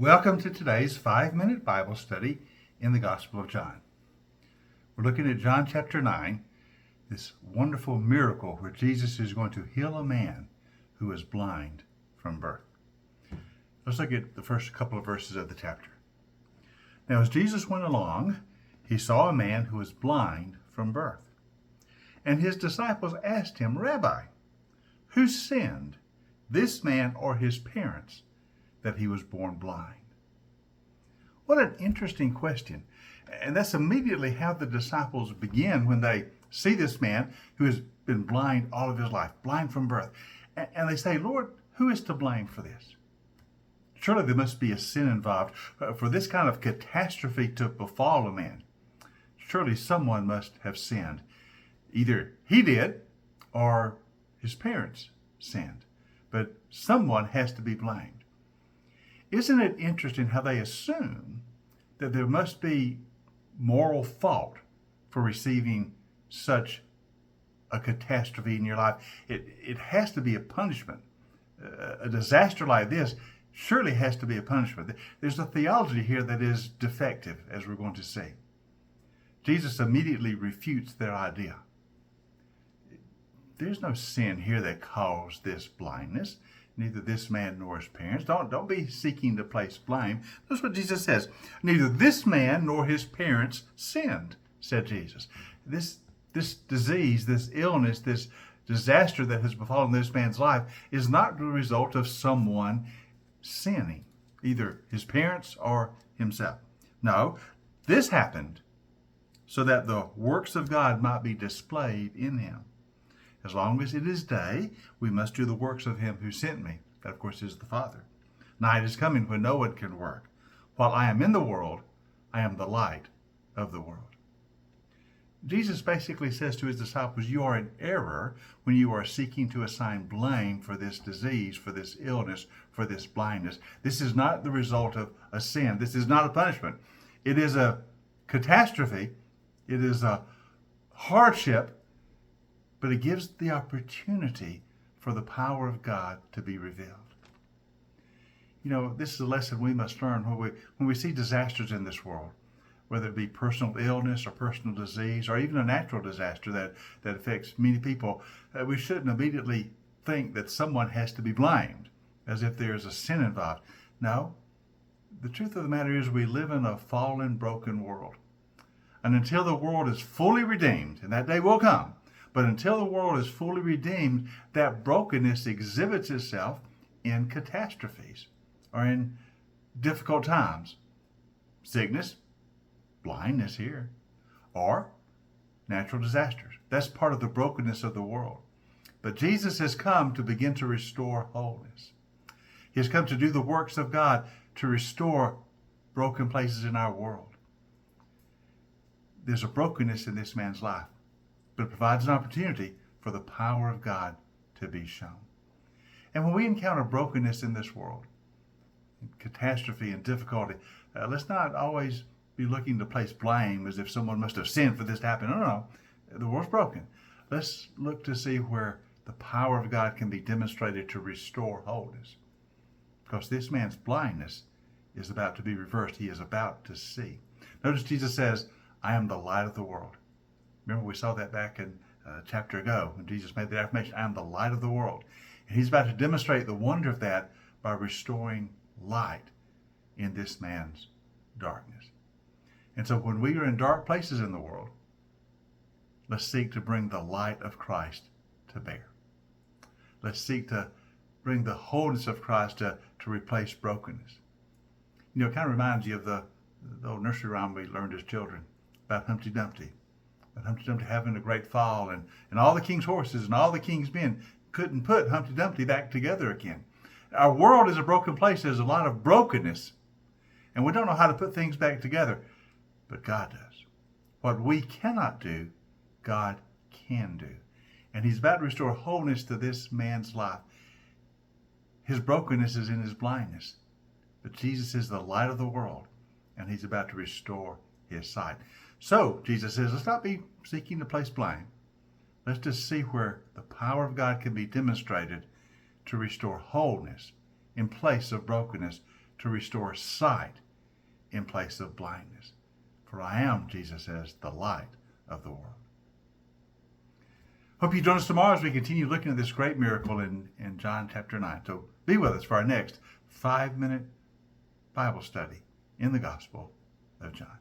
Welcome to today's 5-minute Bible study in the Gospel of John. We're looking at John chapter 9, this wonderful miracle where Jesus is going to heal a man who is blind from birth. Let's look at the first couple of verses of the chapter. Now, as Jesus went along, he saw a man who was blind from birth. And his disciples asked him, Rabbi, who sinned, this man or his parents, that he was born blind? What an interesting question. And that's immediately how the disciples begin when they see this man who has been blind all of his life, blind from birth. And they say, Lord, who is to blame for this? Surely there must be a sin involved for this kind of catastrophe to befall a man. Surely someone must have sinned. Either he did or his parents sinned. But someone has to be blamed. Isn't it interesting how they assume that there must be moral fault for receiving such a catastrophe in your life? It has to be a punishment. A disaster like this surely has to be a punishment. There's a theology here that is defective, as we're going to see. Jesus immediately refutes their idea. There's no sin here that caused this blindness. Neither this man nor his parents. Don't be seeking to place blame. That's what Jesus says. Neither this man nor his parents sinned, said Jesus. This disease, this illness, this disaster that has befallen this man's life is not the result of someone sinning, either his parents or himself. No, this happened so that the works of God might be displayed in him. As long as it is day, we must do the works of him who sent me. That, of course, is the Father. Night is coming when no one can work. While I am in the world, I am the light of the world. Jesus basically says to his disciples, you are in error when you are seeking to assign blame for this disease, for this illness, for this blindness. This is not the result of a sin. This is not a punishment. It is a catastrophe. It is a hardship. But it gives the opportunity for the power of God to be revealed. You know, this is a lesson we must learn when we see disasters in this world, whether it be personal illness or personal disease or even a natural disaster that affects many people. We shouldn't immediately think that someone has to be blamed, as if there is a sin involved. No, the truth of the matter is we live in a fallen, broken world. And until the world is fully redeemed, and that day will come, but until the world is fully redeemed, that brokenness exhibits itself in catastrophes or in difficult times. Sickness, blindness here, or natural disasters. That's part of the brokenness of the world. But Jesus has come to begin to restore wholeness. He has come to do the works of God to restore broken places in our world. There's a brokenness in this man's life, but it provides an opportunity for the power of God to be shown. And when we encounter brokenness in this world, catastrophe and difficulty, let's not always be looking to place blame as if someone must have sinned for this to happen. No. The world's broken. Let's look to see where the power of God can be demonstrated to restore wholeness. Because this man's blindness is about to be reversed. He is about to see. Notice Jesus says, I am the light of the world. Remember, we saw that back in a chapter ago when Jesus made the affirmation, I am the light of the world. And he's about to demonstrate the wonder of that by restoring light in this man's darkness. And so when we are in dark places in the world, let's seek to bring the light of Christ to bear. Let's seek to bring the wholeness of Christ to replace brokenness. You know, it kind of reminds you of the old nursery rhyme we learned as children about Humpty Dumpty. But Humpty Dumpty having a great fall, and all the king's horses and all the king's men couldn't put Humpty Dumpty back together again. Our world is a broken place. There's a lot of brokenness, and we don't know how to put things back together, but God does. What we cannot do, God can do. And he's about to restore wholeness to this man's life. His brokenness is in his blindness, but Jesus is the light of the world, and he's about to restore his sight. So, Jesus says, let's not be seeking to place blame. Let's just see where the power of God can be demonstrated to restore wholeness in place of brokenness, to restore sight in place of blindness. For I am, Jesus says, the light of the world. Hope you join us tomorrow as we continue looking at this great miracle in John chapter 9. So be with us for our next 5-minute Bible study in the Gospel of John.